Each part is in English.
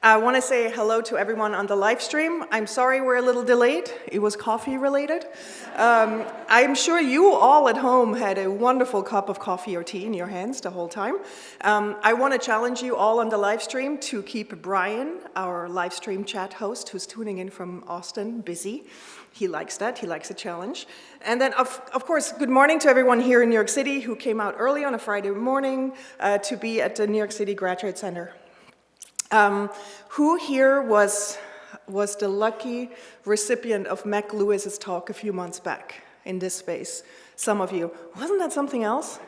I want to say hello to everyone on the live stream. I'm sorry we're a little delayed. It was coffee related. I'm sure you all at home had a wonderful cup of coffee or tea in your hands the whole time. I want to challenge you all on the live stream to keep Brian, our live stream chat host, who's tuning in from Austin, busy. He likes that. He likes a challenge. And then, of course, good morning to everyone here in New York City who came out early on a Friday morning to be at the New York City Graduate Center. Who here was the lucky recipient of Mac Lewis's talk a few months back in this space? Some of you. Wasn't that something else?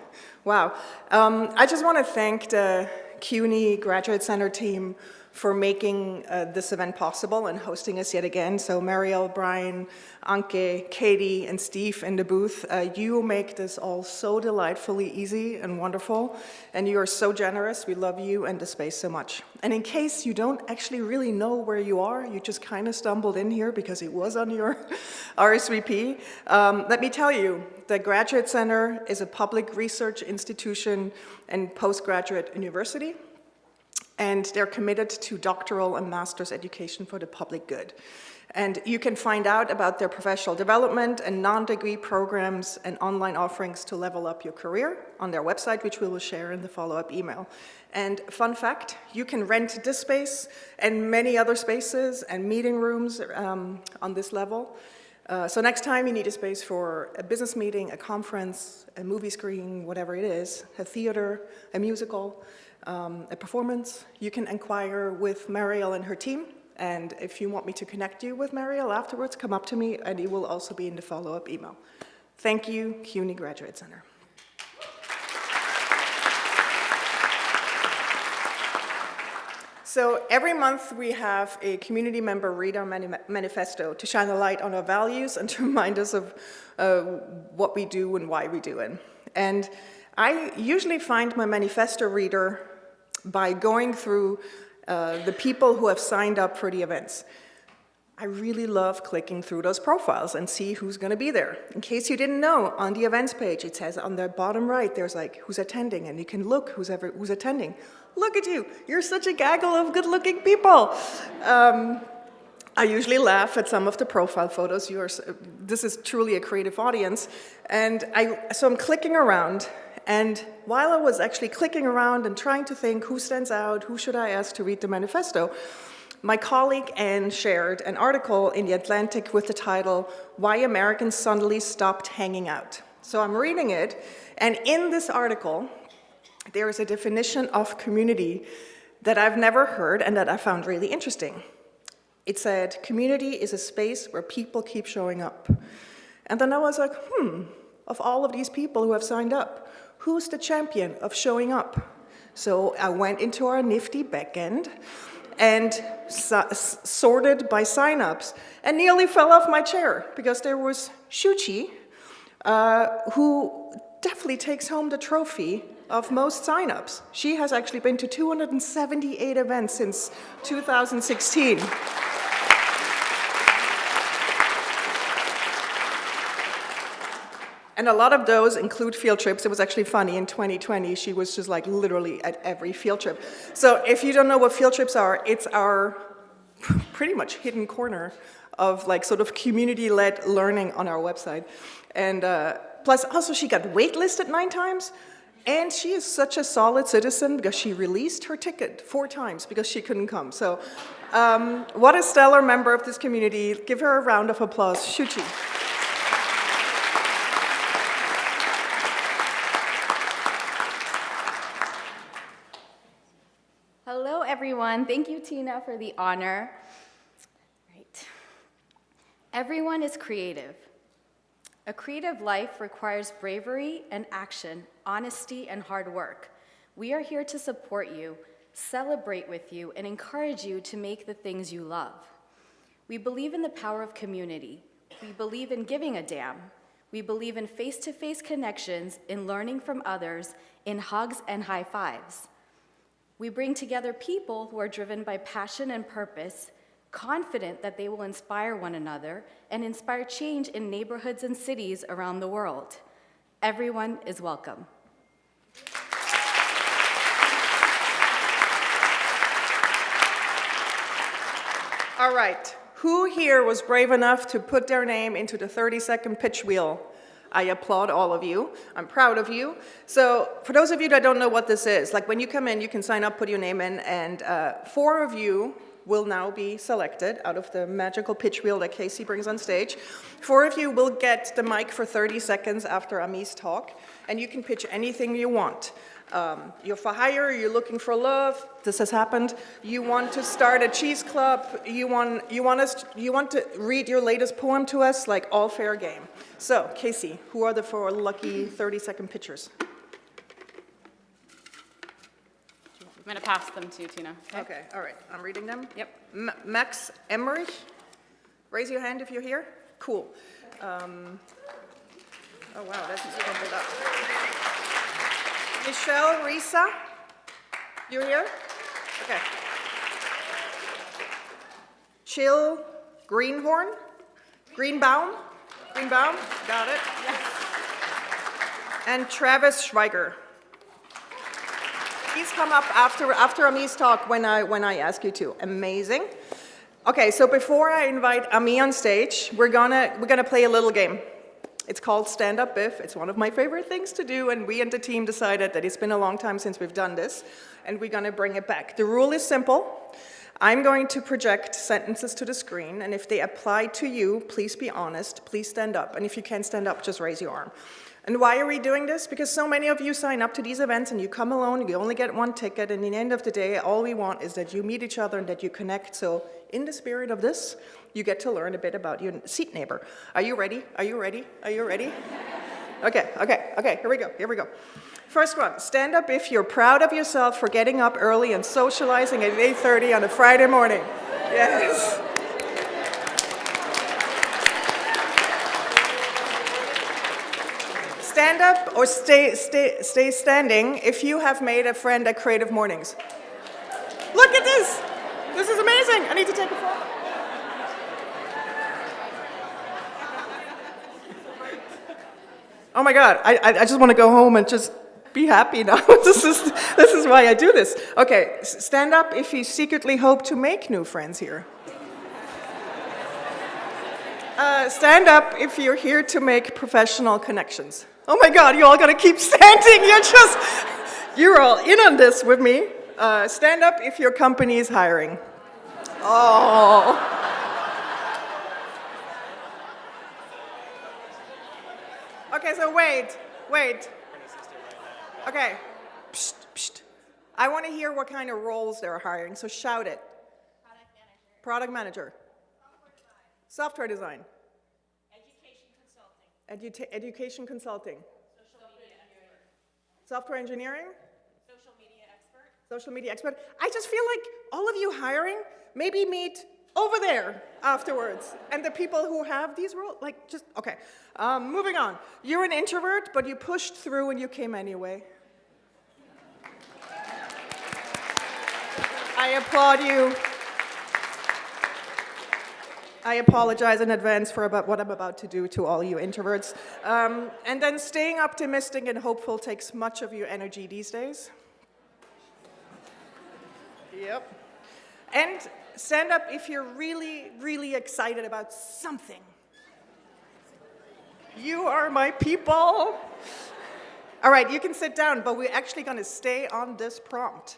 Wow. I just want to thank the CUNY Graduate Center team for making this event possible and hosting us yet again. So Mariel, Brian, Anke, Katie, and Steve in the booth, you make this all so delightfully easy and wonderful, and you are so generous. We love you and the space so much. And in case you don't actually really know where you are, you just kind of stumbled in here because it was on your RSVP, let me tell you, the Graduate Center is a public research institution and postgraduate university. And they're committed to doctoral and master's education for the public good. And you can find out about their professional development and non-degree programs and online offerings to level up your career on their website, which we will share in the follow-up email. And fun fact, you can rent this space and many other spaces and meeting rooms on this level. So next time you need a space for a business meeting, a conference, a movie screening, whatever it is, a theater, a musical, a performance, you can inquire with Mariel and her team. And if you want me to connect you with Mariel afterwards, come up to me, and it will also be in the follow-up email. Thank you, CUNY Graduate Center. So every month we have a community member read our manifesto to shine a light on our values and to remind us of what we do and why we do it. And I usually find my manifesto reader by going through the people who have signed up for the events. I really love clicking through those profiles and see who's going to be there. In case you didn't know, on the events page, it says on the bottom right, there's like who's attending, and you can look who's attending. Look at you, you're such a gaggle of good-looking people. I usually laugh at some of the profile photos. This is truly a creative audience. And so I'm clicking around, and while I was actually clicking around and trying to think who stands out, who should I ask to read the manifesto, my colleague Anne shared an article in The Atlantic with the title, "Why Americans Suddenly Stopped Hanging Out." So I'm reading it, and in this article, there is a definition of community that I've never heard and that I found really interesting. It said, community is a space where people keep showing up. And then I was like, of all of these people who have signed up, who's the champion of showing up? So I went into our nifty backend and sorted by signups and nearly fell off my chair because there was Shuchi, who definitely takes home the trophy of most signups. She has actually been to 278 events since 2016. And a lot of those include field trips. It was actually funny, in 2020, she was just like literally at every field trip. So if you don't know what field trips are, it's our pretty much hidden corner of like sort of community-led learning on our website. And plus also she got waitlisted 9 times, and she is such a solid citizen because she released her ticket 4 times because she couldn't come. So what a stellar member of this community. Give her a round of applause, Shuchi. Hello, everyone. Thank you, Tina, for the honor. Right. Everyone is creative. A creative life requires bravery and action, honesty and hard work. We are here to support you, celebrate with you, and encourage you to make the things you love. We believe in the power of community. We believe in giving a damn. We believe in face-to-face connections, in learning from others, in hugs and high fives. We bring together people who are driven by passion and purpose, confident that they will inspire one another and inspire change in neighborhoods and cities around the world. Everyone is welcome. All right. Who here was brave enough to put their name into the 30-second pitch wheel? I applaud all of you. I'm proud of you. So for those of you that don't know what this is, like when you come in, you can sign up, put your name in, and 4 of you will now be selected out of the magical pitch wheel that Casey brings on stage. 4 of you will get the mic for 30 seconds after Ami's talk, and you can pitch anything you want. You're for hire, you're looking for love, this has happened. You want to start a cheese club, you want to read your latest poem to us, like all fair game. So, Casey, who are the 4 lucky 30-second pitchers? I'm going to pass them to you, Tina. Okay, all right, I'm reading them. Yep. Max Emmerich, raise your hand if you're here. Cool. Oh wow, this is crumpled up. Michelle Risa, you here? Okay. Chill Greenhorn, Greenbaum, got it. Yes. And Travis Schweiger. Please come up after Ami's talk when I ask you to. Amazing. Okay, so before I invite Ami on stage, we're gonna play a little game. It's called Stand Up Biff. It's one of my favorite things to do, and we and the team decided that it's been a long time since we've done this, and we're gonna bring it back. The rule is simple. I'm going to project sentences to the screen, and if they apply to you, please be honest, please stand up, and if you can't stand up, just raise your arm. And why are we doing this? Because so many of you sign up to these events and you come alone, you only get 1 ticket, and at the end of the day, all we want is that you meet each other and that you connect. So in the spirit of this, you get to learn a bit about your seat neighbor. Are you ready? Are you ready? Are you ready? Okay, here we go. First one, stand up if you're proud of yourself for getting up early and socializing at 8:30 on a Friday morning. Yes. Stand up or stay standing if you have made a friend at Creative Mornings. Look at this. This is amazing. I need to take a photo. Oh my God, I just want to go home and just be happy now. This is why I do this. Okay, stand up if you secretly hope to make new friends here. Stand up if you're here to make professional connections. Oh my God, you all gotta keep standing. You're all in on this with me. Stand up if your company is hiring. Oh. Okay, so wait. Okay, psst. I want to hear what kind of roles they're hiring, so shout it. Product manager. Software design. Education consulting. Social media expert. Software engineering. Social media expert. I just feel like all of you hiring, maybe meet over there afterwards. And the people who have these roles, okay. Moving on. You're an introvert, but you pushed through and you came anyway. I applaud you. I apologize in advance for what I'm about to do to all you introverts. And then staying optimistic and hopeful takes much of your energy these days. Yep. And stand up if you're really, really excited about something. You are my people. All right, you can sit down, but we're actually going to stay on this prompt.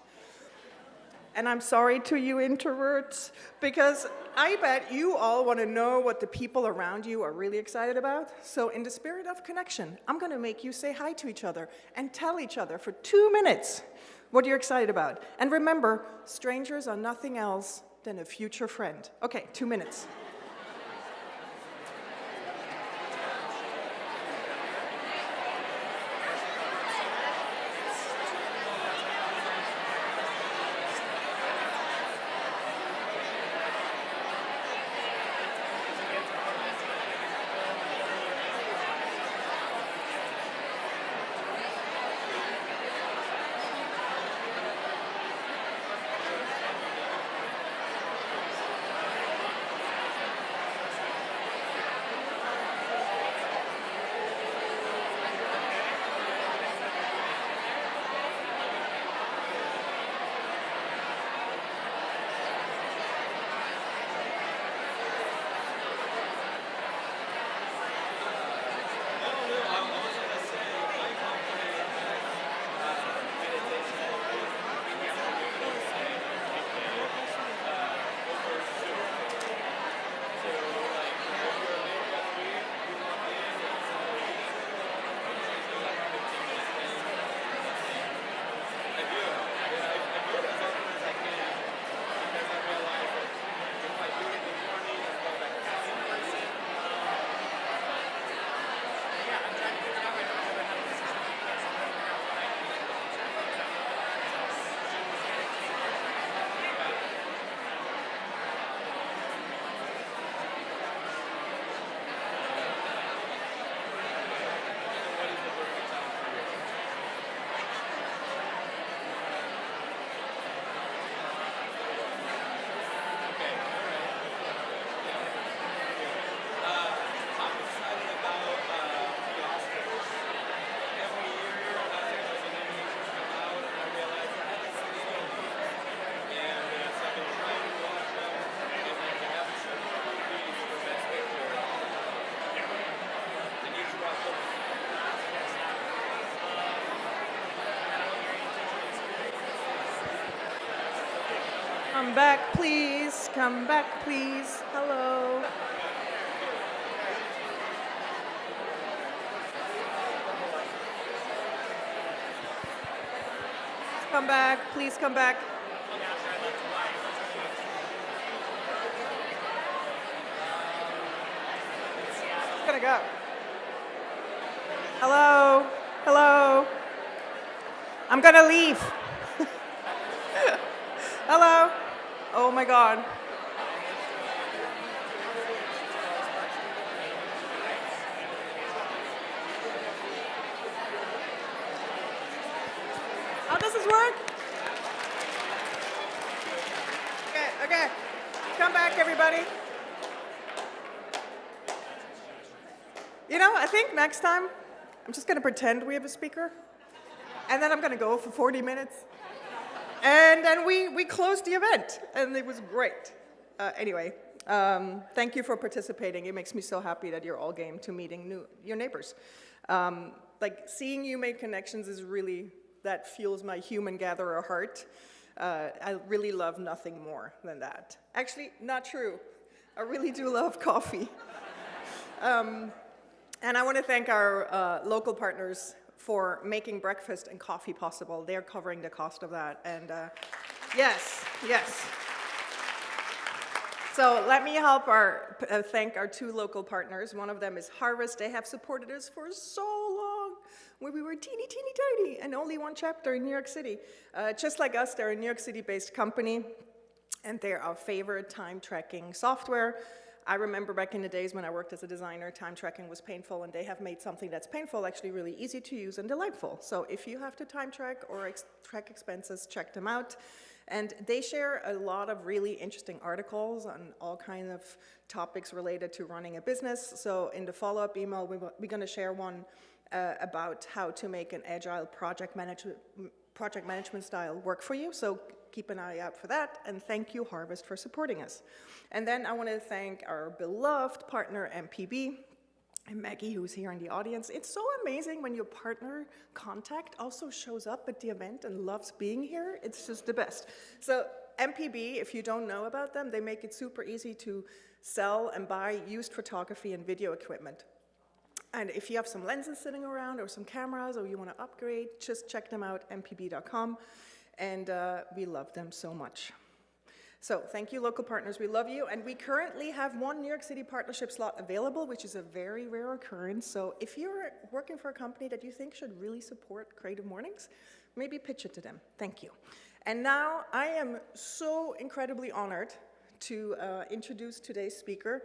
And I'm sorry to you introverts, because I bet you all want to know what the people around you are really excited about. So in the spirit of connection, I'm going to make you say hi to each other and tell each other for 2 minutes what you're excited about. And remember, strangers are nothing else than a future friend. Okay, 2 minutes. back, please. Come back, please. Hello. Come back, please come back. It's gonna go. Hello, hello. I'm gonna leave. Hello. Oh my God. How does this work? Okay. Come back, everybody. You know, I think next time, I'm just gonna pretend we have a speaker, and then I'm gonna go for 40 minutes. And then we closed the event, and it was great. Anyway, thank you for participating. It makes me so happy that you're all game to meeting your neighbors. Like, seeing you make connections is really, that fuels my human gatherer heart. I really love nothing more than that. Actually, not true. I really do love coffee. And I want to thank our local partners for making breakfast and coffee possible. They're covering the cost of that. And yes. So let me help thank our two local partners. One of them is Harvest. They have supported us for so long, when we were teeny tiny, and only one chapter in New York City. Just like us, they're a New York City-based company, and they're our favorite time tracking software. I remember back in the days when I worked as a designer, time tracking was painful, and they have made something that's painful actually really easy to use and delightful. So if you have to time track or track expenses, check them out. And they share a lot of really interesting articles on all kinds of topics related to running a business. So in the follow-up email, we're going to share one about how to make an agile project management style work for you. So keep an eye out for that, and thank you, Harvest, for supporting us. And then I want to thank our beloved partner, MPB, and Maggie, who's here in the audience. It's so amazing when your partner contact also shows up at the event and loves being here. It's just the best. So MPB, if you don't know about them, they make it super easy to sell and buy used photography and video equipment. And if you have some lenses sitting around or some cameras or you want to upgrade, just check them out, mpb.com. And we love them so much. So thank you, local partners. We love you. And we currently have one New York City partnership slot available, which is a very rare occurrence. So if you're working for a company that you think should really support Creative Mornings, maybe pitch it to them. Thank you. And now I am so incredibly honored to introduce today's speaker,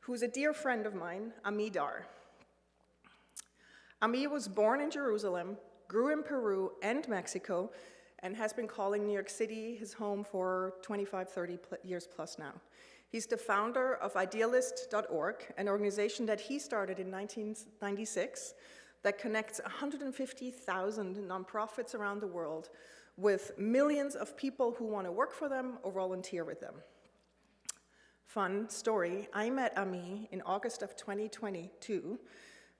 who's a dear friend of mine, Ami Dar. Ami was born in Jerusalem, grew in Peru and Mexico, and has been calling New York City his home for 25, 30 years plus now. He's the founder of Idealist.org, an organization that he started in 1996 that connects 150,000 nonprofits around the world with millions of people who want to work for them or volunteer with them. Fun story, I met Ami in August of 2022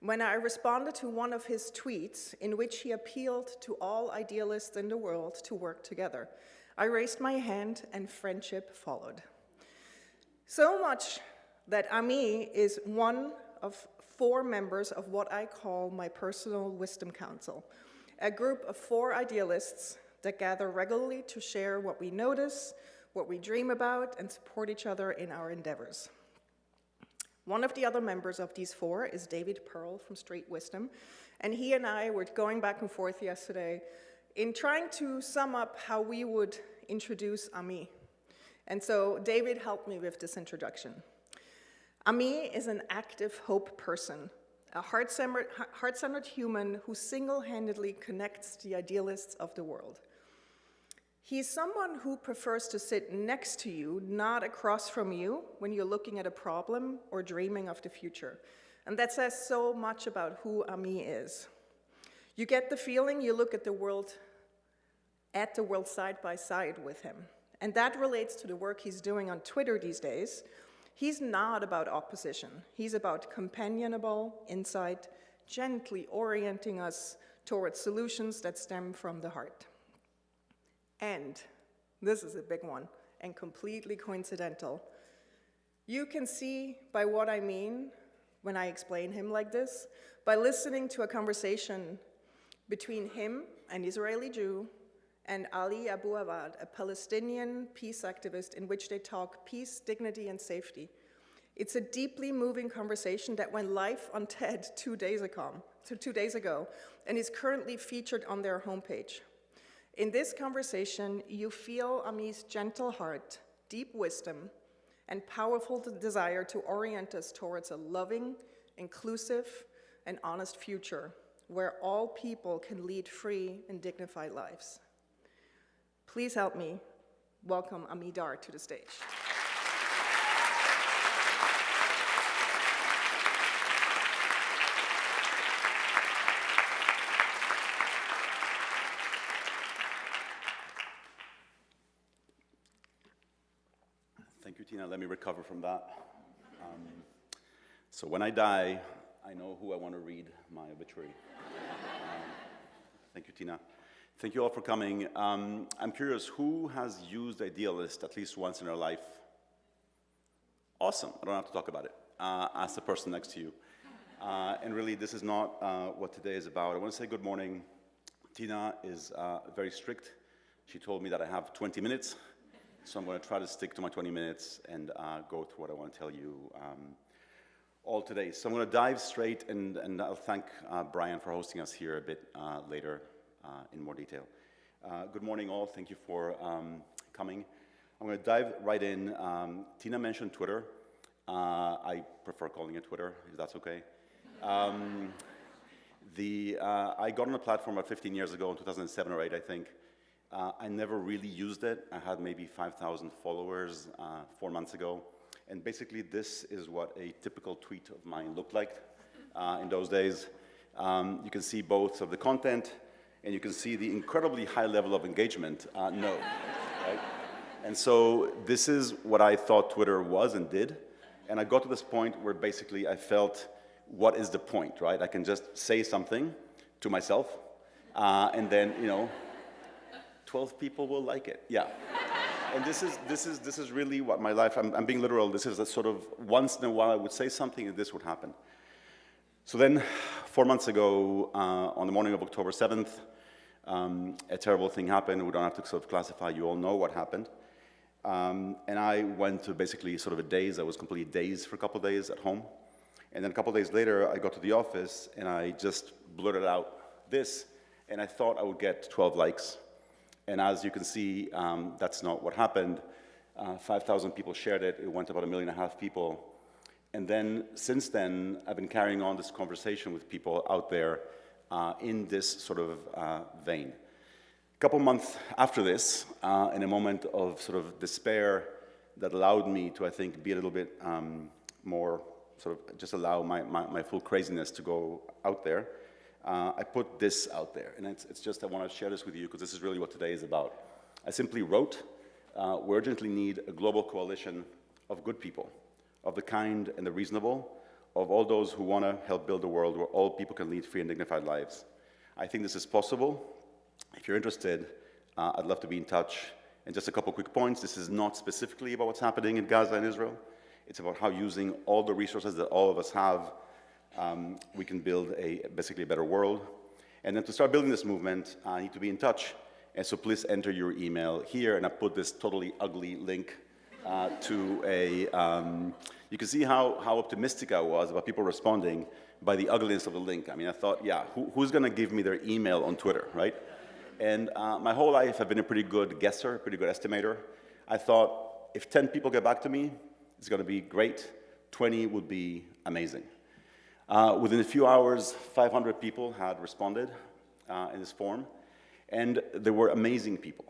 when I responded to one of his tweets in which he appealed to all idealists in the world to work together. I raised my hand and friendship followed. So much that Ami is one of 4 members of what I call my personal wisdom council, a group of 4 idealists that gather regularly to share what we notice, what we dream about, and support each other in our endeavors. One of the other members of these 4 is David Pearl from Street Wisdom, and he and I were going back and forth yesterday in trying to sum up how we would introduce Ami. And so David helped me with this introduction. Ami is an active hope person, a heart-centered human who single-handedly connects the idealists of the world. He's someone who prefers to sit next to you, not across from you, when you're looking at a problem or dreaming of the future. And that says so much about who Ami is. You get the feeling you look at the world side by side with him. And that relates to the work he's doing on Twitter these days. He's not about opposition. He's about companionable insight, gently orienting us towards solutions that stem from the heart. And, this is a big one, and completely coincidental. You can see by what I mean when I explain him like this, by listening to a conversation between him, an Israeli Jew, and Ali Abu Awad, a Palestinian peace activist, in which they talk peace, dignity, and safety. It's a deeply moving conversation that went live on TED 2 days ago, and is currently featured on their homepage. In this conversation, you feel Ami's gentle heart, deep wisdom, and powerful desire to orient us towards a loving, inclusive, and honest future where all people can lead free and dignified lives. Please help me welcome Ami Dar to the stage. Thank you, Tina. Let me recover from that. So when I die, I know who I want to read my obituary. Thank you, Tina. Thank you all for coming. I'm curious, who has used Idealist at least once in their life? Awesome. I don't have to talk about it. Ask the person next to you. And really, this is not what today is about. I want to say good morning. Tina is very strict. She told me that I have 20 minutes. So I'm going to try to stick to my 20 minutes and go through what I want to tell you all today. So I'm going to dive straight, and I'll thank Brian for hosting us here a bit later in more detail. Good morning, all. Thank you for coming. I'm going to dive right in. Tina mentioned Twitter. I prefer calling it Twitter, if that's okay. I got on the platform about 15 years ago, in 2007 or 8, I think. I never really used it. I had maybe 5,000 followers 4 months ago. And basically, this is what a typical tweet of mine looked like in those days. You can see both of the content, and you can see the incredibly high level of engagement. No, right? And so this is what I thought Twitter was and did. And I got to this point where basically I felt, what is the point, right? I can just say something to myself, and then, 12 people will like it. Yeah. And this is really what my life, I'm being literal, this is a sort of, once in a while I would say something and this would happen. So then, 4 months ago, on the morning of October 7th, a terrible thing happened. We don't have to sort of classify, you all know what happened. And I went to basically sort of a daze. I was completely dazed for a couple of days at home. And then a couple of days later, I got to the office and I just blurted out this, and I thought I would get 12 likes. And as you can see, that's not what happened. 5,000 people shared it. It went to about 1.5 million people. And then, since then, I've been carrying on this conversation with people out there in this sort of vein. A couple months after this, in a moment of sort of despair that allowed me to, I think, be a little bit more, sort of just allow my full craziness to go out there, I put this out there, and it's just I want to share this with you because this is really what today is about. I simply wrote, we urgently need a global coalition of good people, of the kind and the reasonable, of all those who want to help build a world where all people can lead free and dignified lives. I think this is possible. If you're interested, I'd love to be in touch. And just a couple quick points. This is not specifically about what's happening in Gaza and Israel. It's about how using all the resources that all of us have, we can build basically a better world. And then to start building this movement, I need to be in touch. And so please enter your email here, and I put this totally ugly link to a, you can see how optimistic I was about people responding by the ugliness of the link. I mean, I thought, yeah, who's going to give me their email on Twitter, right? And my whole life, I've been a pretty good guesser, pretty good estimator. I thought, if 10 people get back to me, it's going to be great. 20 would be amazing. Within a few hours, 500 people had responded in this form, and there were amazing people.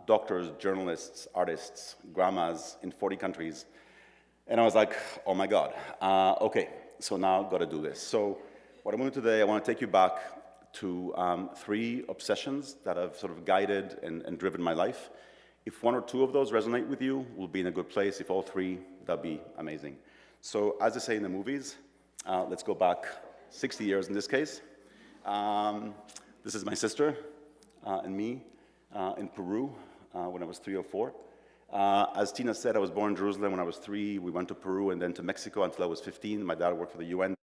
Doctors, journalists, artists, grandmas in 40 countries. And I was like, oh my God, okay, so now I've got to do this. So what I'm going to do today, I want to take you back to 3 obsessions that have sort of guided and driven my life. If 1 or 2 of those resonate with you, we'll be in a good place. If all 3, that'd be amazing. So as they say in the movies, let's go back 60 years in this case. This is my sister and me in Peru when I was 3 or 4. As Tina said, I was born in Jerusalem when I was 3. We went to Peru and then to Mexico until I was 15. My dad worked for the UN.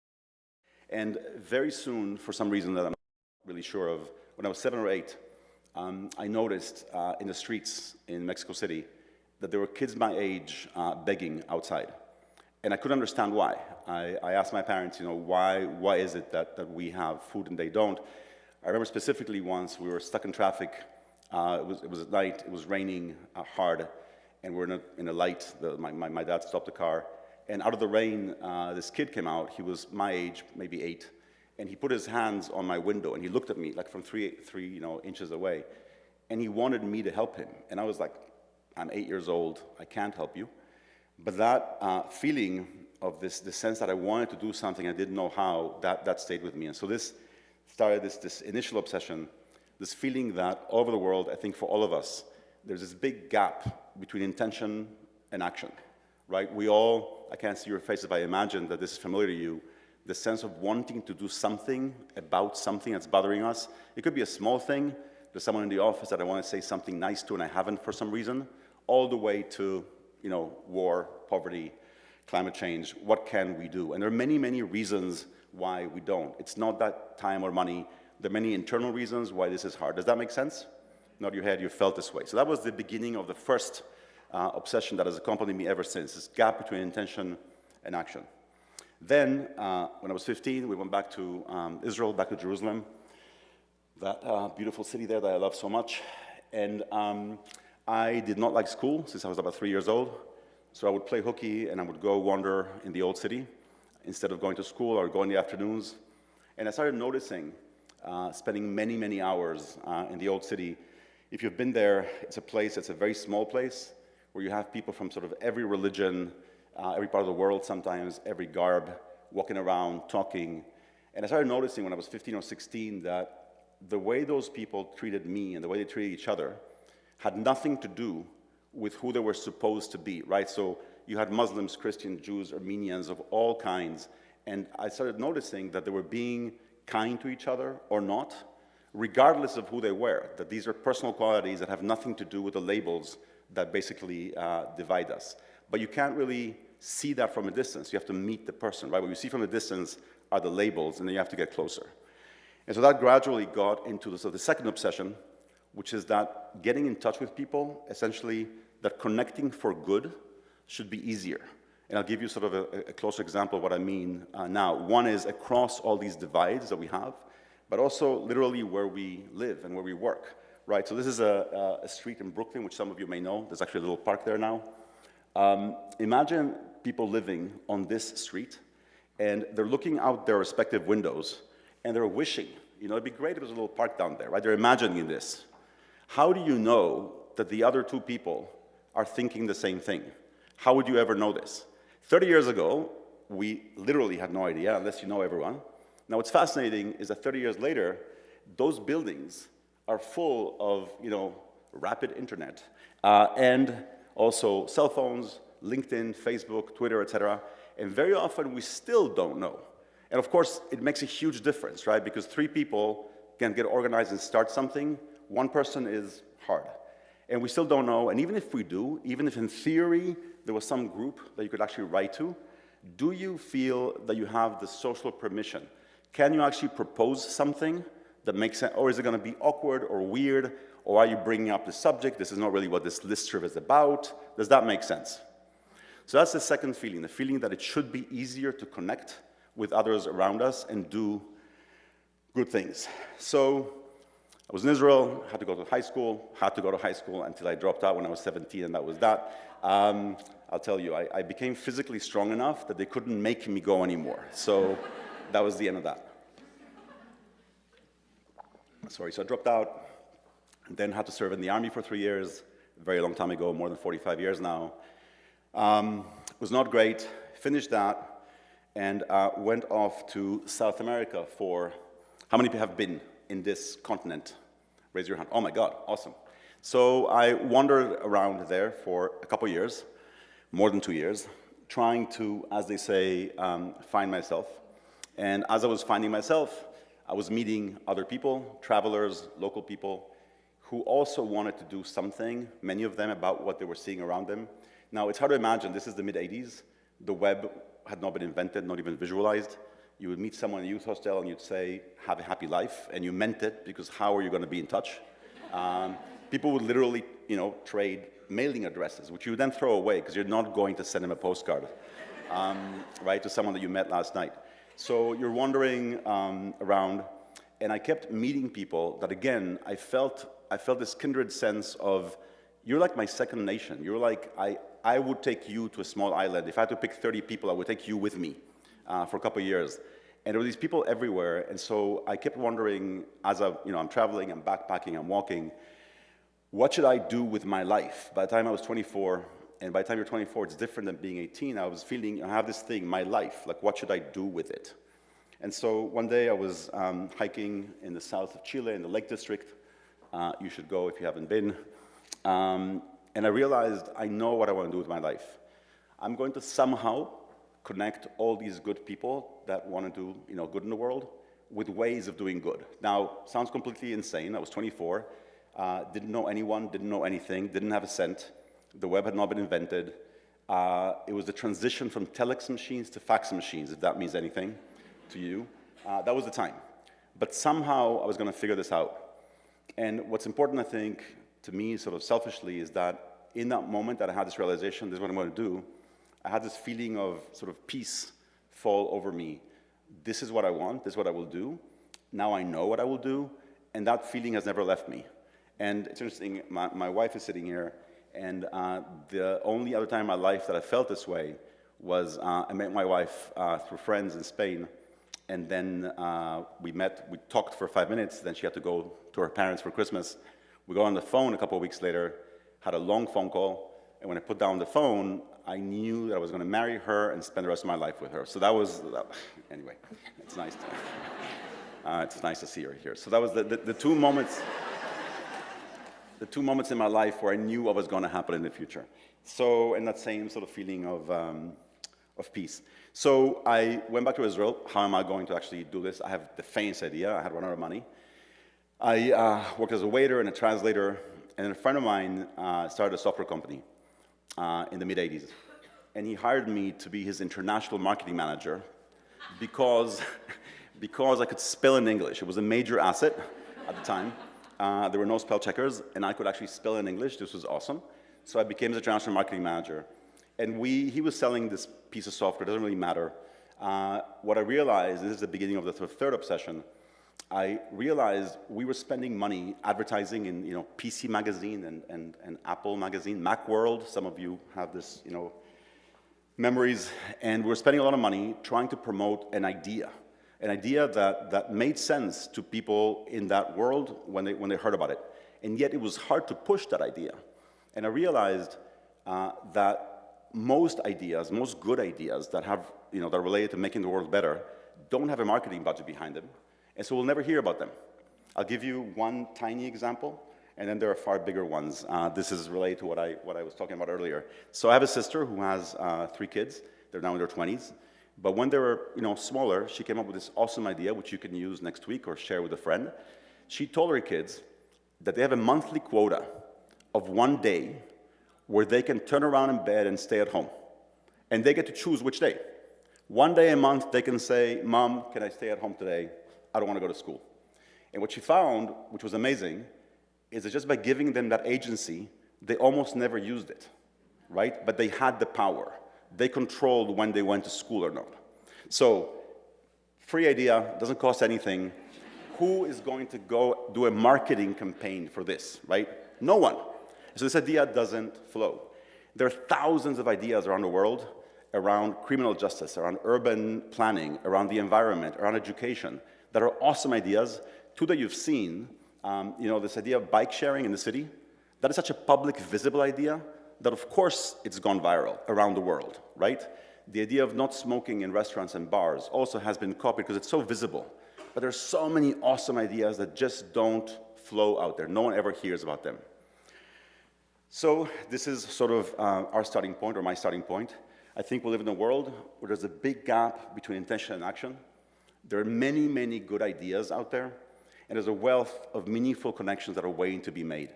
And very soon, for some reason that I'm not really sure of, when I was 7 or 8, I noticed in the streets in Mexico City that there were kids my age begging outside. And I couldn't understand why. I asked my parents, why is it that we have food and they don't? I remember specifically once we were stuck in traffic. It was at night, it was raining hard, and we're in a light. My dad stopped the car, and out of the rain, this kid came out. He was my age, maybe 8, and he put his hands on my window, and he looked at me like from three inches away, and he wanted me to help him. And I was like, I'm 8 years old, I can't help you. But that feeling of this sense that I wanted to do something, I didn't know how, that stayed with me. And so this started this initial obsession, this feeling that all over the world, I think for all of us, there's this big gap between intention and action, right? We all, I can't see your faces, but I imagine that this is familiar to you, the sense of wanting to do something about something that's bothering us. It could be a small thing. There's someone in the office that I want to say something nice to and I haven't for some reason, all the way to, war, poverty, climate change. What can we do? And there are many, many reasons why we don't. It's not that time or money. There are many internal reasons why this is hard. Does that make sense? Nod your head, you felt this way. So that was the beginning of the first obsession that has accompanied me ever since, this gap between intention and action. Then, when I was 15, we went back to Israel, back to Jerusalem, that beautiful city there that I love so much. And I did not like school since I was about 3 years old. So I would play hooky and I would go wander in the old city instead of going to school or go in the afternoons. And I started noticing, spending many, many hours in the old city. If you've been there, it's a very small place where you have people from sort of every religion, every part of the world sometimes, every garb, walking around, talking. And I started noticing when I was 15 or 16 that the way those people treated me and the way they treated each other had nothing to do with who they were supposed to be, right? So you had Muslims, Christians, Jews, Armenians of all kinds, and I started noticing that they were being kind to each other or not, regardless of who they were, that these are personal qualities that have nothing to do with the labels that basically divide us. But you can't really see that from a distance. You have to meet the person, right? What you see from a distance are the labels, and then you have to get closer. And so that gradually got into the second obsession, which is that getting in touch with people, essentially, that connecting for good should be easier. And I'll give you sort of a closer example of what I mean now. One is across all these divides that we have, but also literally where we live and where we work, right? So this is a street in Brooklyn, which some of you may know. There's actually a little park there now. Imagine people living on this street, and they're looking out their respective windows, and they're wishing, it'd be great if there was a little park down there, right? They're imagining this. How do you know that the other two people are thinking the same thing? How would you ever know this? 30 years ago, we literally had no idea, unless you know everyone. Now, what's fascinating is that 30 years later, those buildings are full of, rapid internet, and also cell phones, LinkedIn, Facebook, Twitter, etc. And very often, we still don't know. And of course, it makes a huge difference, right? Because 3 people can get organized and start something. 1 person is hard. And we still don't know, and even if we do, even if in theory there was some group that you could actually write to, do you feel that you have the social permission? Can you actually propose something that makes sense, or is it going to be awkward or weird, or are you bringing up the subject? This is not really what this listserv is about. Does that make sense? So that's the second feeling, the feeling that it should be easier to connect with others around us and do good things. So I was in Israel, had to go to high school until I dropped out when I was 17, and that was that. I'll tell you, I became physically strong enough that they couldn't make me go anymore. So that was the end of that. So I dropped out, and then had to serve in the army for 3 years, a very long time ago, more than 45 years now. It was not great, finished that, and went off to South America for, how many people have been in this continent? Raise your hand. Oh my God, awesome. So I wandered around there for a couple years, more than 2 years, trying to, as they say, find myself. And as I was finding myself, I was meeting other people, travelers, local people, who also wanted to do something, many of them about what they were seeing around them. Now, it's hard to imagine, this is the mid-'80s. The web had not been invented, not even visualized. You would meet someone in a youth hostel and you'd say, have a happy life, and you meant it, because how are you going to be in touch? People would literally, trade mailing addresses, which you would then throw away, because you're not going to send them a postcard, right, to someone that you met last night. So you're wandering around, and I kept meeting people that, again, I felt this kindred sense of, you're like my second nation. You're like, I would take you to a small island. If I had to pick 30 people, I would take you with me for a couple of years. And there were these people everywhere, and so I kept wondering, as I'm traveling, I'm backpacking, I'm walking, what should I do with my life? By the time I was 24, and by the time you're 24, it's different than being 18, I was feeling, I have this thing, my life, like what should I do with it? And so one day I was hiking in the south of Chile, in the Lake District. You should go if you haven't been. And I realized I know what I want to do with my life. I'm going to somehow connect all these good people that want to do good in the world with ways of doing good. Now, sounds completely insane. I was 24, didn't know anyone, didn't know anything, didn't have a cent. The web had not been invented. It was the transition from telex machines to fax machines, if that means anything to you. That was the time. But somehow I was going to figure this out. And what's important, I think, to me, sort of selfishly, is that in that moment that I had this realization, this is what I'm going to do, I had this feeling of sort of peace fall over me. This is what I want, this is what I will do. Now I know what I will do, and that feeling has never left me. And it's interesting, my wife is sitting here, and the only other time in my life that I felt this way was I met my wife through friends in Spain, and then we talked for 5 minutes, then she had to go to her parents for Christmas. We got on the phone a couple of weeks later, had a long phone call, and when I put down the phone, I knew that I was going to marry her and spend the rest of my life with her. So that was, anyway, it's nice to see her here. So that was the two moments in my life where I knew what was going to happen in the future. So, and that same sort of feeling of peace. So I went back to Israel. How am I going to actually do this? I have the faintest idea. I had run out of money. I worked as a waiter and a translator, and then a friend of mine started a software company in the mid-'80s. And he hired me to be his international marketing manager because I could spell in English. It was a major asset at the time. There were no spell checkers, and I could actually spell in English. This was awesome. So I became his international marketing manager. And he was selling this piece of software. It doesn't really matter. What I realized, this is the beginning of the third obsession, I realized we were spending money advertising in PC Magazine and Apple Magazine, Macworld. Some of you have this memories. And we were spending a lot of money trying to promote an idea that made sense to people in that world when they heard about it. And yet it was hard to push that idea. And I realized that most good ideas that have that are related to making the world better don't have a marketing budget behind them. And so we'll never hear about them. I'll give you one tiny example, and then there are far bigger ones. This is related to what I was talking about earlier. So I have a sister who has 3 kids. They're now in their 20s. But when they were smaller, she came up with this awesome idea, which you can use next week or share with a friend. She told her kids that they have a monthly quota of 1 day where they can turn around in bed and stay at home. And they get to choose which day. 1 day a month, they can say, Mom, can I stay at home today? I don't want to go to school. And what she found, which was amazing, is that just by giving them that agency, they almost never used it, right? But they had the power. They controlled when they went to school or not. So, free idea, doesn't cost anything. Who is going to go do a marketing campaign for this, right? No one. So this idea doesn't flow. There are thousands of ideas around the world around criminal justice, around urban planning, around the environment, around education, that are awesome ideas. 2 that you've seen, this idea of bike sharing in the city, that is such a public, visible idea that of course it's gone viral around the world, right? The idea of not smoking in restaurants and bars also has been copied because it's so visible. But there's so many awesome ideas that just don't flow out there. No one ever hears about them. So this is sort of our starting point, or my starting point. I think we live in a world where there's a big gap between intention and action. There are many, many good ideas out there. and there's a wealth of meaningful connections that are waiting to be made.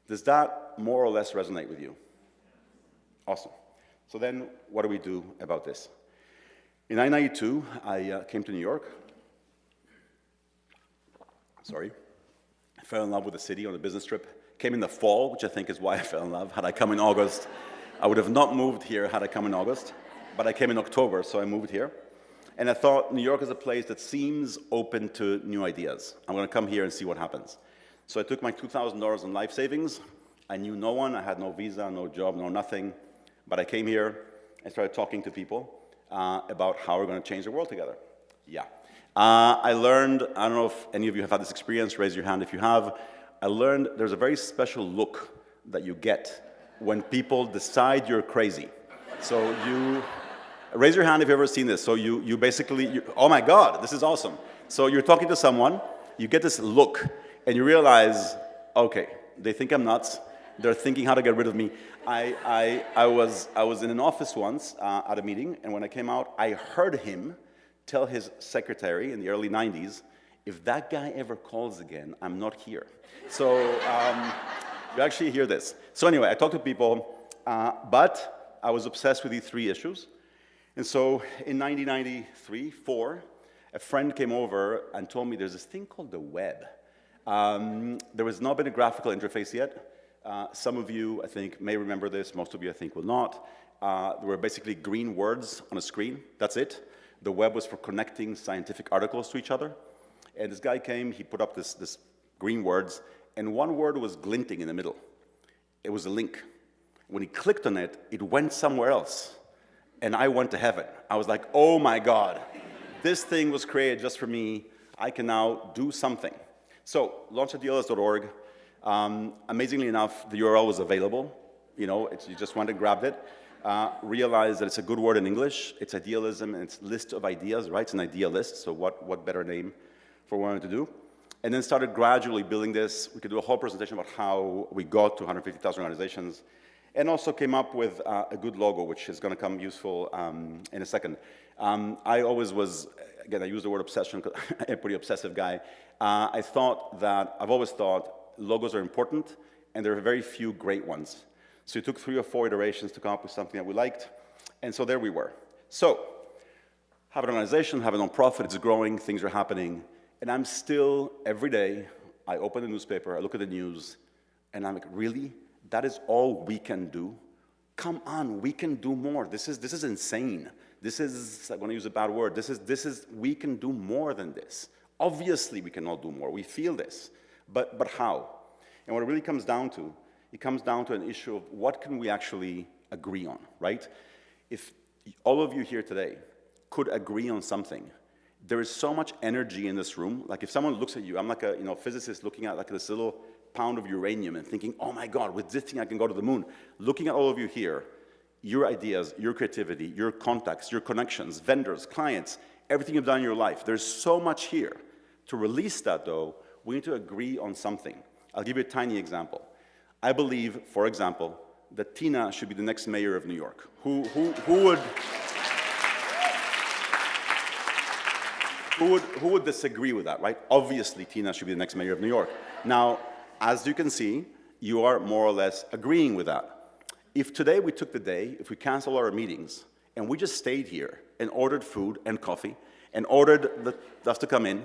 Does that more or less resonate with you? Awesome. So then, what do we do about this? In 1992, I came to New York. Sorry. I fell in love with the city on a business trip. Came in the fall, which I think is why I fell in love. Had I come in August, I would have not moved here had I come in August. But I came in October, so I moved here. And I thought New York is a place that seems open to new ideas. I'm going to come here and see what happens. So I took my $2,000 in life savings. I knew no one. I had no visa, no job, no nothing. But I came here and started talking to people about how we're going to change the world together. Yeah. I learned, I don't know if any of you have had this experience, raise your hand if you have. I learned there's a very special look that you get when people decide you're crazy. So you, raise your hand if you've ever seen this. So you basically, oh my God, this is awesome. So you're talking to someone, you get this look, and you realize, okay, they think I'm nuts. They're thinking how to get rid of me. I was in an office once at a meeting, and when I came out, I heard him tell his secretary in the early 90s, if that guy ever calls again, I'm not here. So you actually hear this. So anyway, I talked to people, but I was obsessed with these three issues. And so in 1993, 4, a friend came over and told me there's this thing called the web. There has not been a graphical interface yet. Some of you, I think, may remember this. Most of you, I think, will not. There were basically green words on a screen. That's it. The web was for connecting scientific articles to each other. And this guy came, he put up this green words, and one word was glinting in the middle. It was a link. When he clicked on it, it went somewhere else. And I went to heaven. I was like, oh my God, this thing was created just for me. I can now do something. So, launchadls.org. Amazingly enough, the URL was available. You know, you just went and grabbed it. Realized that it's a good word in English. It's idealism, and it's list of ideas, right? It's an idea list, so what better name for what we wanted to do? And then started gradually building this. We could do a whole presentation about how we got to 150,000 organizations, and also came up with a good logo, which is going to come useful in a second. I always was, again, I use the word obsession, because I'm a pretty obsessive guy. I've always thought logos are important, and there are very few great ones. So it took 3 or 4 iterations to come up with something that we liked, and so there we were. So, have an organization, have a nonprofit, it's growing, things are happening, and I'm still, every day, I open the newspaper, I look at the news, and I'm like, really? That is all we can do? Come on, we can do more. This is insane. This is, I'm going to use a bad word, we can do more than this. Obviously, we cannot do more. We feel this. But how? And what it really comes down to, it comes down to an issue of what can we actually agree on, right? If all of you here today could agree on something, there is so much energy in this room. Like if someone looks at you, I'm like a physicist looking at like this little pound of uranium and thinking, oh my God, with this thing I can go to the moon. Looking at all of you here, your ideas, your creativity, your contacts, your connections, vendors, clients, everything you've done in your life. There's so much here. To release that though, we need to agree on something. I'll give you a tiny example. I believe, for example, that Tina should be the next mayor of New York. Who would disagree with that, right? Obviously, Tina should be the next mayor of New York. Now, as you can see, you are more or less agreeing with that. If today we took the day, if we canceled our meetings, and we just stayed here and ordered food and coffee, and ordered the stuff to come in,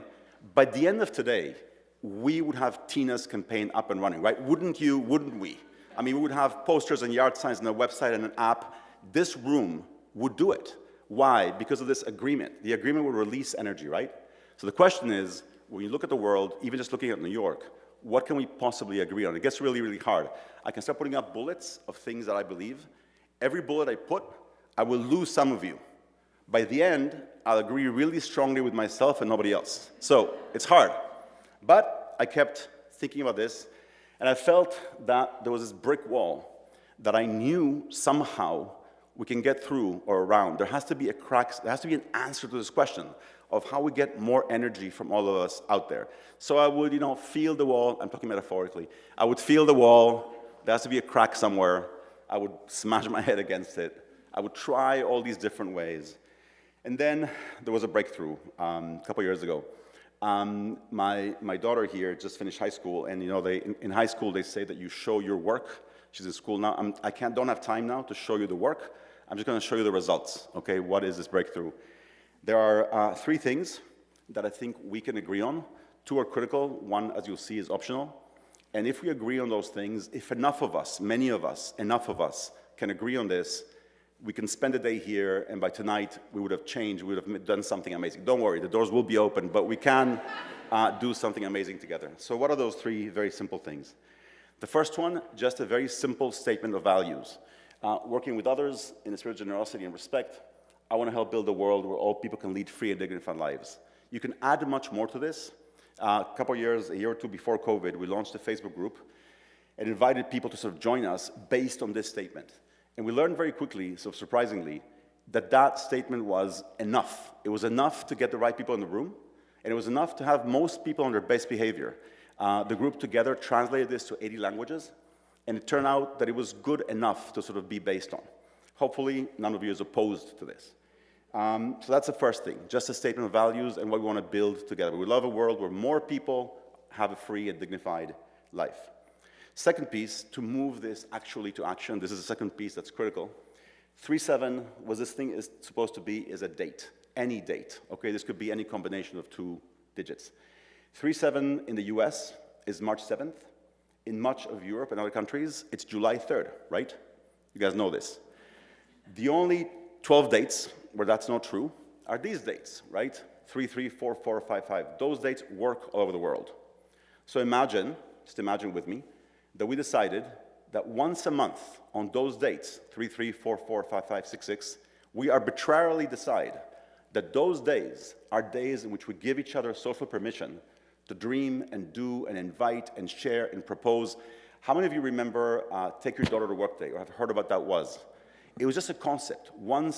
by the end of today, we would have Tina's campaign up and running, right? Wouldn't you, wouldn't we? I mean, we would have posters and yard signs and a website and an app. This room would do it. Why? Because of this agreement. The agreement will release energy, right? So the question is, when you look at the world, even just looking at New York, what can we possibly agree on? It gets really, really hard. I can start putting up bullets of things that I believe. Every bullet I put, I will lose some of you. By the end, I'll agree really strongly with myself and nobody else. So it's hard. But I kept thinking about this, and I felt that there was this brick wall that I knew somehow we can get through or around. There has to be a crack, there has to be an answer to this question of how we get more energy from all of us out there. So I would, feel the wall. I'm talking metaphorically. I would feel the wall. There has to be a crack somewhere. I would smash my head against it. I would try all these different ways. And then there was a breakthrough a couple years ago. My daughter here just finished high school, and in high school they say that you show your work. She's in school now. Don't have time now to show you the work. I'm just going to show you the results. Okay, what is this breakthrough? There are 3 things that I think we can agree on. 2 are critical. 1, as you'll see, is optional. And if we agree on those things, if enough of us, many of us, enough of us can agree on this, we can spend a day here, and by tonight, we would have changed, we would have done something amazing. Don't worry, the doors will be open, but we can do something amazing together. So what are those 3 very simple things? The first one, just a very simple statement of values. Working with others in the spirit of generosity and respect, I want to help build a world where all people can lead free and dignified lives. You can add much more to this. A year or 2 before COVID, we launched a Facebook group and invited people to sort of join us based on this statement. And we learned very quickly, so surprisingly, that statement was enough. It was enough to get the right people in the room, and it was enough to have most people on their best behavior. The group together translated this to 80 languages, and it turned out that it was good enough to sort of be based on. Hopefully, none of you is opposed to this. So that's the first thing, just a statement of values and what we want to build together. We love a world where more people have a free and dignified life. Second piece, to move this actually to action, this is the second piece that's critical. 3-7, what this thing is supposed to be, is a date, any date. Okay, this could be any combination of 2 digits. 3-7 in the US is March 7th. In much of Europe and other countries, it's July 3rd, right? You guys know this. The only 12 dates where that's not true are these dates, right? 3-3, 4-4, 5-5. Those dates work all over the world. So imagine, just imagine with me, that we decided that once a month on those dates, 3-3, 4-4, 5-5, 6-6, we arbitrarily decide that those days are days in which we give each other social permission to dream and do and invite and share and propose. How many of you remember Take Your Daughter to Work Day, or have heard about that was? It was just a concept. One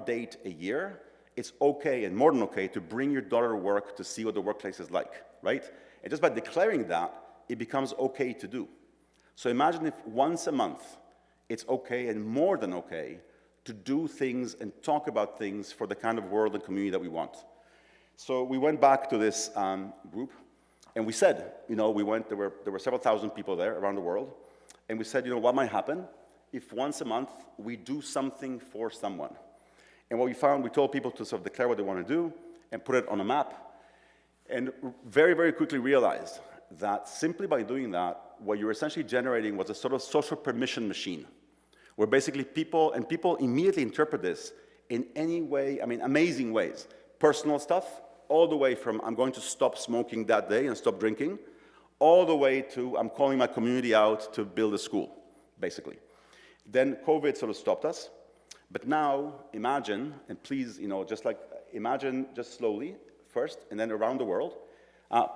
date a year, it's okay and more than okay to bring your daughter to work to see what the workplace is like, right? And just by declaring that, it becomes okay to do. So imagine if once a month, it's okay and more than okay to do things and talk about things for the kind of world and community that we want. So we went back to this group, and we said, there were several thousand people there around the world, and we said, what might happen if once a month we do something for someone? And what we found, we told people to sort of declare what they want to do and put it on a map, and very, very quickly realized that simply by doing that, what you're essentially generating was a sort of social permission machine, where basically people immediately interpret this in any way, amazing ways. Personal stuff, all the way from I'm going to stop smoking that day and stop drinking, all the way to I'm calling my community out to build a school, basically. Then COVID sort of stopped us, but now imagine, and please, imagine just slowly first, and then around the world,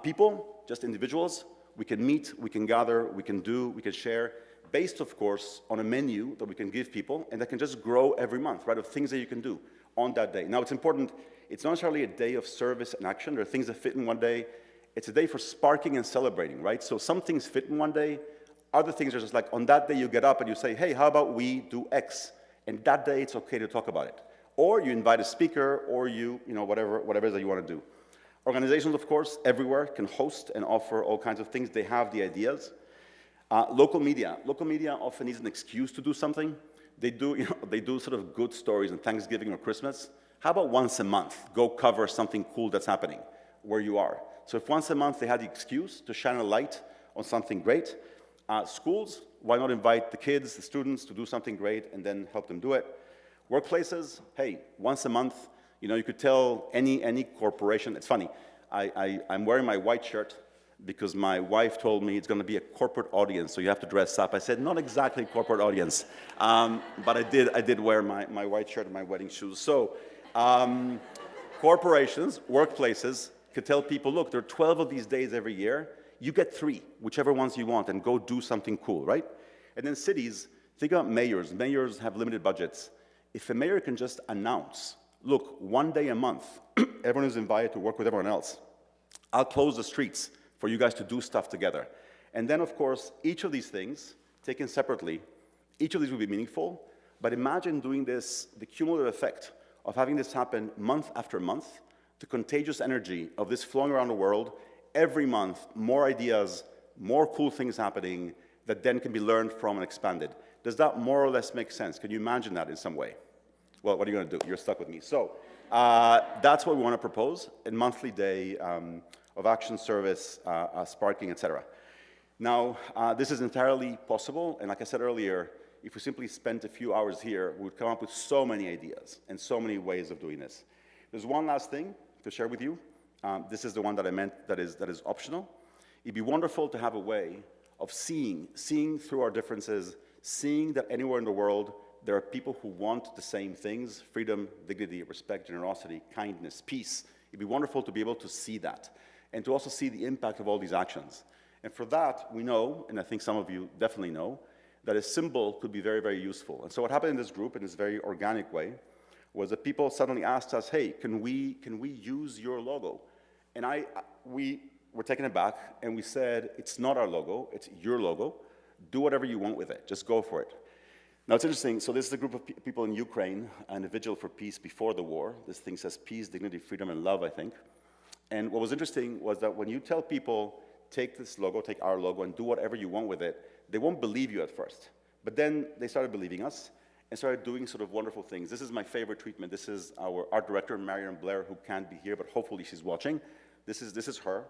people, just individuals, we can meet, we can gather, we can do, we can share, based, of course, on a menu that we can give people, and that can just grow every month, right, of things that you can do on that day. Now, it's important, it's not necessarily a day of service and action. There are things that fit in one day. It's a day for sparking and celebrating, right? So some things fit in one day. Other things are just like, on that day you get up and you say, hey, how about we do X? And that day it's okay to talk about it. Or you invite a speaker, or whatever it is that you want to do. Organizations, of course, everywhere can host and offer all kinds of things. They have the ideas. Local media often needs an excuse to do something. They do sort of good stories on Thanksgiving or Christmas. How about once a month, go cover something cool that's happening where you are? So if once a month they had the excuse to shine a light on something great, schools, why not invite the kids, the students to do something great and then help them do it? Workplaces, hey, once a month, you could tell any corporation. It's funny, I'm wearing my white shirt because my wife told me it's going to be a corporate audience, so you have to dress up. I said, not exactly corporate audience, but I did wear my white shirt and my wedding shoes. So corporations, workplaces could tell people, look, there are 12 of these days every year. You get 3, whichever ones you want, and go do something cool, right? And then cities, think about mayors. Mayors have limited budgets. If a mayor can just announce, look, one day a month, everyone is invited to work with everyone else. I'll close the streets for you guys to do stuff together. And then, of course, each of these things, taken separately, each of these will be meaningful, but imagine doing this, the cumulative effect of having this happen month after month, the contagious energy of this flowing around the world, every month, more ideas, more cool things happening that then can be learned from and expanded. Does that more or less make sense? Can you imagine that in some way? Well, what are you going to do? You're stuck with me. So that's what we want to propose, a monthly day of action, service, sparking, etc. Now, this is entirely possible, and like I said earlier, if we simply spent a few hours here, we would come up with so many ideas and so many ways of doing this. There's one last thing to share with you. This is the one that I meant that is optional. It'd be wonderful to have a way of seeing through our differences, seeing that anywhere in the world there are people who want the same things: freedom, dignity, respect, generosity, kindness, peace. It'd be wonderful to be able to see that and to also see the impact of all these actions. And for that, we know, and I think some of you definitely know, that a symbol could be very, very useful. And so what happened in this group, in this very organic way, was that people suddenly asked us, hey, can we use your logo? And we were taken aback, and we said, it's not our logo, it's your logo. Do whatever you want with it, just go for it. Now it's interesting, so this is a group of people in Ukraine, and a vigil for peace before the war. This thing says peace, dignity, freedom, and love, I think. And what was interesting was that when you tell people, take this logo, take our logo, and do whatever you want with it, they won't believe you at first. But then they started believing us and started doing sort of wonderful things. This is my favorite treatment. This is our art director, Marion Blair, who can't be here, but hopefully she's watching. This is her.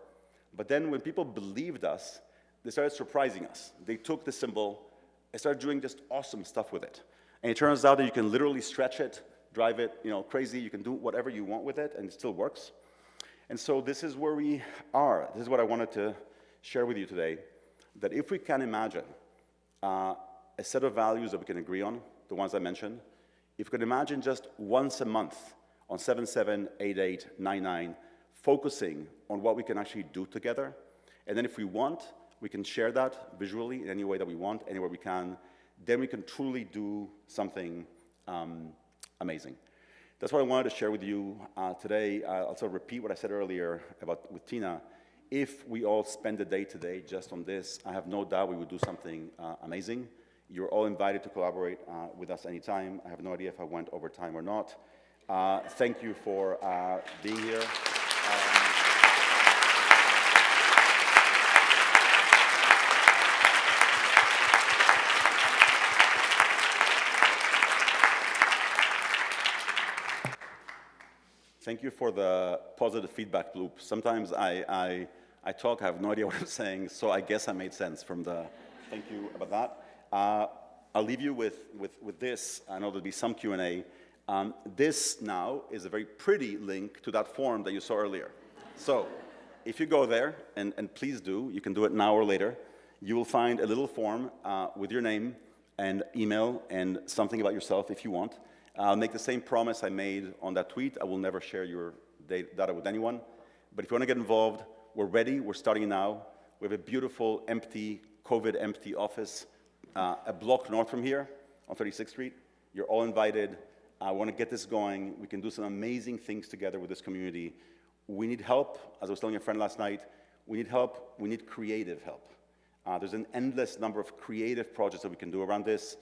But then when people believed us, they started surprising us. They took the symbol and started doing just awesome stuff with it. And it turns out that you can literally stretch it, drive it, crazy. You can do whatever you want with it, and it still works. And so this is where we are. This is what I wanted to share with you today, that if we can imagine a set of values that we can agree on, the ones I mentioned, if we can imagine just once a month on 778899, focusing on what we can actually do together, and then if we want, we can share that visually in any way that we want, anywhere we can, then we can truly do something amazing. That's what I wanted to share with you today. I'll also repeat what I said earlier with Tina. If we all spend the day today just on this, I have no doubt we would do something amazing. You're all invited to collaborate with us anytime. I have no idea if I went over time or not. Thank you for being here. Thank you for the positive feedback loop. Sometimes I talk, I have no idea what I'm saying, so I guess I made sense from the, thank you about that. I'll leave you with this. I know there'll be some Q&A. This now is a very pretty link to that form that you saw earlier. So if you go there, and please do, you can do it now or later, you will find a little form with your name and email and something about yourself if you want. I'll make the same promise I made on that tweet. I will never share your data with anyone. But if you want to get involved, we're ready. We're starting now. We have a beautiful, empty, COVID-empty office a block north from here on 36th Street. You're all invited. I want to get this going. We can do some amazing things together with this community. We need help. As I was telling a friend last night, we need help. We need creative help. There's an endless number of creative projects that we can do around this.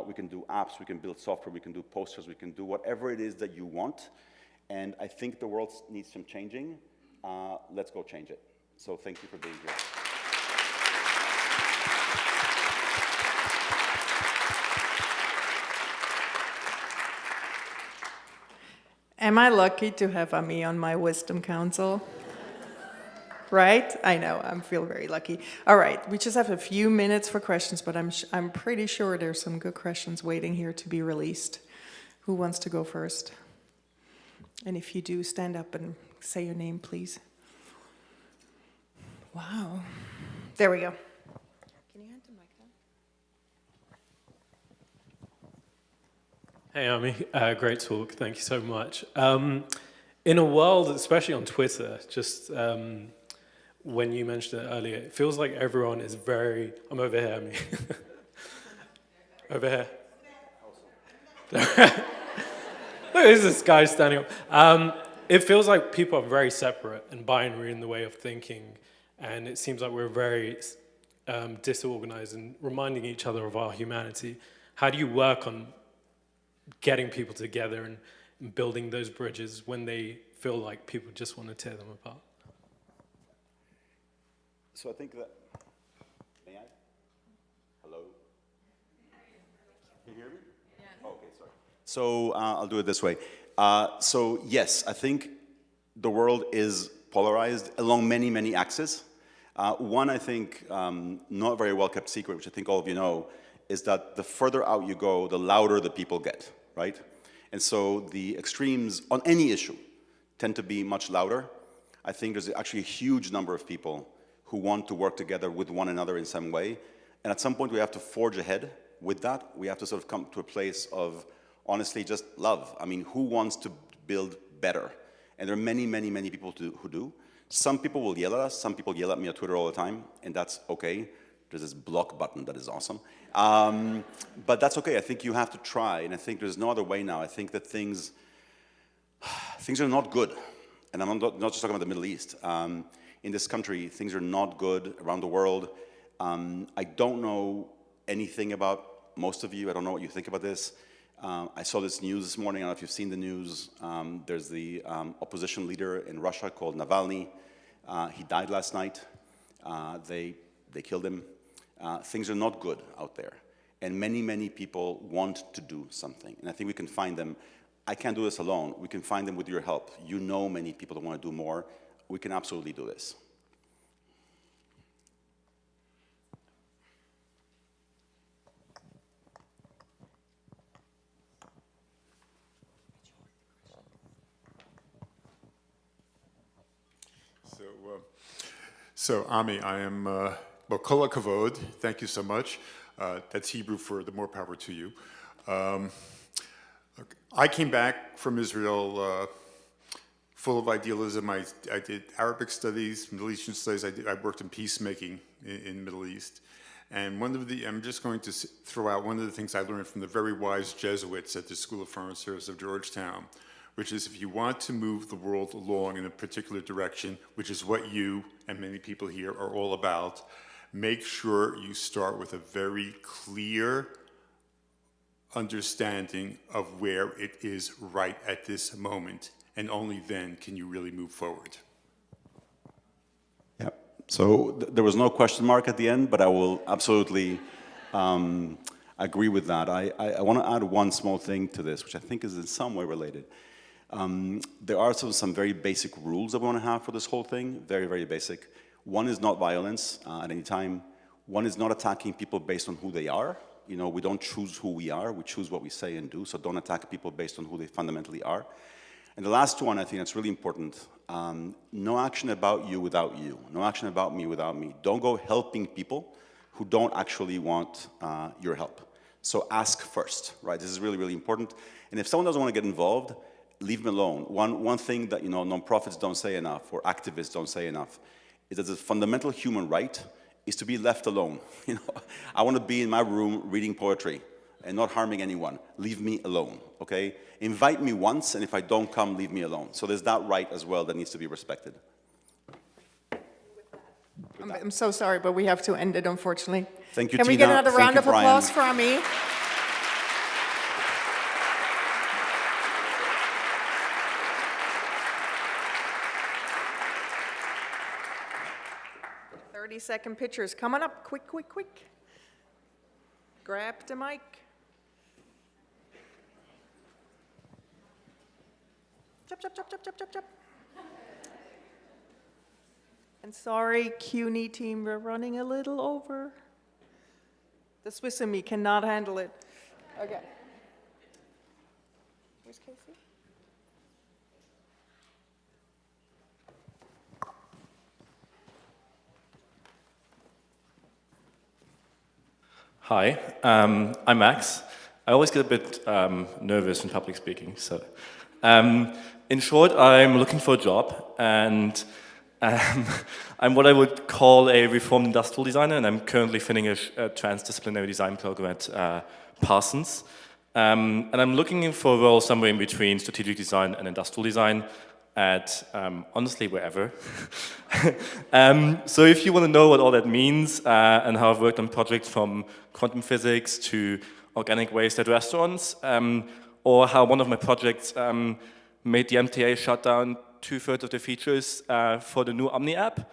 We can do apps, we can build software, we can do posters, we can do whatever it is that you want. And I think the world needs some changing. Let's go change it. So thank you for being here. Am I lucky to have Ami on my wisdom council? Right? I know, I feel very lucky. All right, we just have a few minutes for questions, but I'm pretty sure there's some good questions waiting here to be released. Who wants to go first? And if you do, stand up and say your name, please. Wow. There we go. Can you hand the mic down? Hey, Ami. Great talk. Thank you so much. In a world, especially on Twitter, just when you mentioned it earlier, it feels like everyone is very... I'm over here, Ami. Over here. Look, there's this guy standing up. It feels like people are very separate and binary in the way of thinking, and it seems like we're very disorganized and reminding each other of our humanity. How do you work on getting people together and and building those bridges when they feel like people just want to tear them apart? So I think that, may I? Hello? Can you hear me? Yeah. Oh, okay, sorry. So I'll do it this way. So yes, I think the world is polarized along many, many axes. One, I think, not very well kept secret, which I think all of you know, is that the further out you go, the louder the people get, right? And so the extremes on any issue tend to be much louder. I think there's actually a huge number of people who want to work together with one another in some way. And at some point we have to forge ahead with that. We have to sort of come to a place of, honestly, just love. I mean, who wants to build better? And there are many, many, many people who do. Some people will yell at us. Some people yell at me on Twitter all the time, and that's okay. There's this block button that is awesome. But that's okay. I think you have to try, and I think there's no other way now. I think that things are not good. And I'm not just talking about the Middle East. In this country, things are not good around the world. I don't know anything about most of you. I don't know what you think about this. I saw this news this morning. I don't know if you've seen the news. There's the opposition leader in Russia called Navalny. He died last night. They killed him. Things are not good out there. And many, many people want to do something. And I think we can find them. I can't do this alone. We can find them with your help. You know many people that want to do more. We can absolutely do this. So Ami, I am, well, kol hakavod, thank you so much. That's Hebrew for the more power to you. I came back from Israel full of idealism. I did Arabic studies, Middle Eastern studies. I worked in peacemaking in the Middle East. And I'm just going to throw out one of the things I learned from the very wise Jesuits at the School of Foreign Service of Georgetown, which is if you want to move the world along in a particular direction, which is what you and many people here are all about, make sure you start with a very clear understanding of where it is right at this moment, and only then can you really move forward. Yeah. So there was no question mark at the end, but I will absolutely agree with that. I want to add one small thing to this, which I think is in some way related. There are some very basic rules that we want to have for this whole thing, very, very basic. One is not violence at any time. One is not attacking people based on who they are. You know, we don't choose who we are, we choose what we say and do, so don't attack people based on who they fundamentally are. And the last one, I think that's really important, no action about you without you, no action about me without me. Don't go helping people who don't actually want your help. So ask first, right? This is really, really important. And if someone doesn't want to get involved, leave them alone. One thing that, you know, nonprofits don't say enough, or activists don't say enough, is that the fundamental human right is to be left alone. You know, I want to be in my room reading poetry and not harming anyone. Leave me alone, okay? Invite me once, and if I don't come, leave me alone. So there's that right as well that needs to be respected. I'm so sorry, but we have to end it, unfortunately. Thank you, Can Tina. we get another Thank round you, of Brian. applause for Ami? Second pictures coming up, quick, quick, quick. Grab the mic. Chop, chop, chop, chop, chop, chop, chop. And sorry, CUNY team, we're running a little over. The Swiss and me cannot handle it. Okay. Where's Casey? Hi, I'm Max. I always get a bit nervous in public speaking. So, in short, I'm looking for a job, and I'm what I would call a reformed industrial designer, and I'm currently finishing a transdisciplinary design program at Parsons. And I'm looking for a role somewhere in between strategic design and industrial design at, honestly, wherever. So if you want to know what all that means and how I've worked on projects from quantum physics to organic waste at restaurants, or how one of my projects made the MTA shut down 2/3 of the features for the new Omni app,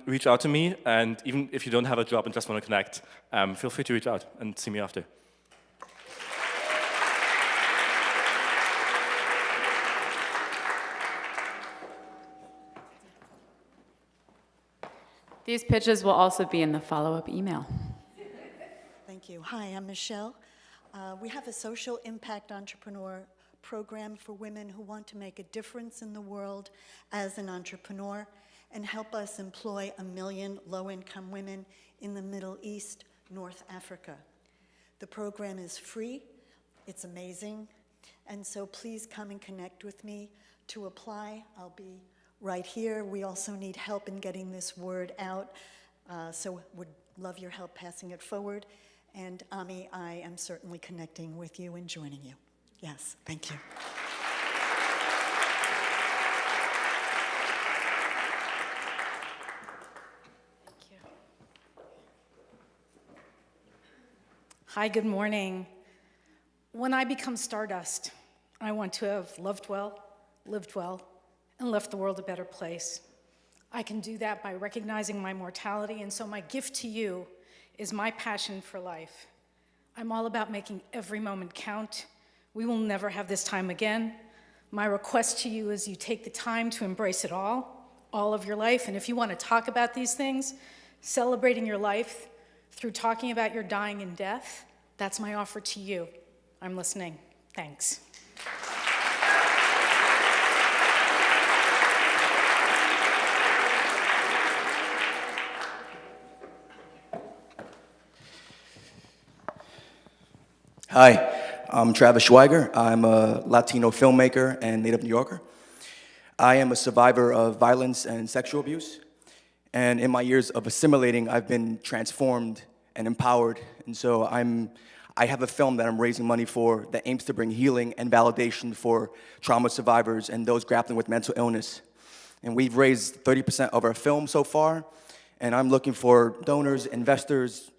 reach out to me. And even if you don't have a job and just want to connect, feel free to reach out and see me after. These pitches will also be in the follow-up email. Thank you. Hi, I'm Michelle. We have a social impact entrepreneur program for women who want to make a difference in the world as an entrepreneur and help us employ 1 million low-income women in the Middle East, North Africa. The program is free. It's amazing. And so please come and connect with me. To apply, I'll be right here. We also need help in getting this word out, so would love your help passing it forward. And Ami, I am certainly connecting with you and joining you. Yes, thank you. Thank you. Hi, good morning. When I become stardust, I want to have loved well, lived well, and left the world a better place. I can do that by recognizing my mortality, and so my gift to you is my passion for life. I'm all about making every moment count. We will never have this time again. My request to you is you take the time to embrace it all of your life, and if you want to talk about these things, celebrating your life through talking about your dying and death, that's my offer to you. I'm listening. Thanks. Hi, I'm Travis Schweiger. I'm a Latino filmmaker and native New Yorker. I am a survivor of violence and sexual abuse. And in my years of assimilating, I've been transformed and empowered. And so I have a film that I'm raising money for that aims to bring healing and validation for trauma survivors and those grappling with mental illness. And we've raised 30% of our film so far. And I'm looking for donors, investors,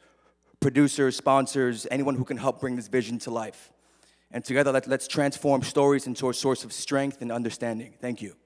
producers, sponsors, anyone who can help bring this vision to life. And together, let's transform stories into a source of strength and understanding. Thank you.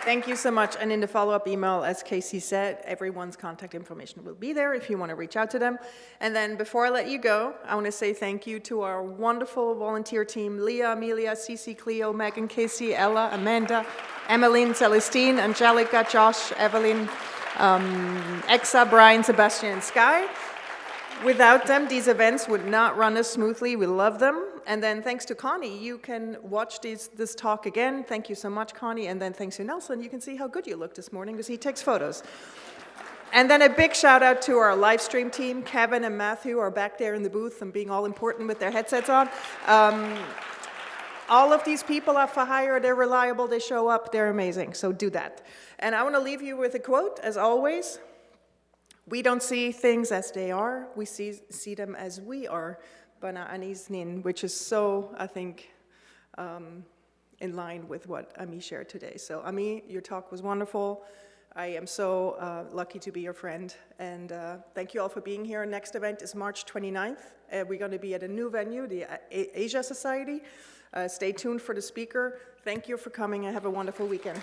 Thank you so much. And in the follow-up email, as Casey said, everyone's contact information will be there if you want to reach out to them. And then before I let you go, I want to say thank you to our wonderful volunteer team, Leah, Amelia, Cece, Cleo, Megan, Casey, Ella, Amanda, Emmeline, Celestine, Angelica, Josh, Evelyn, Exa, Brian, Sebastian, and Sky. Without them, these events would not run as smoothly. We love them. And then thanks to Connie, you can watch this talk again. Thank you so much, Connie. And then thanks to Nelson, you can see how good you look this morning because he takes photos. And then a big shout out to our live stream team. Kevin and Matthew are back there in the booth and being all important with their headsets on. All of these people are for hire. They're reliable. They show up. They're amazing. So do that. And I want to leave you with a quote, as always. We don't see things as they are, we see them as we are, Bana Anisnin, which is so, I think, in line with what Ami shared today. So Ami, your talk was wonderful. I am so lucky to be your friend, and thank you all for being here. Next event is March 29th. We're going to be at a new venue, the Asia Society. Stay tuned for the speaker. Thank you for coming and have a wonderful weekend.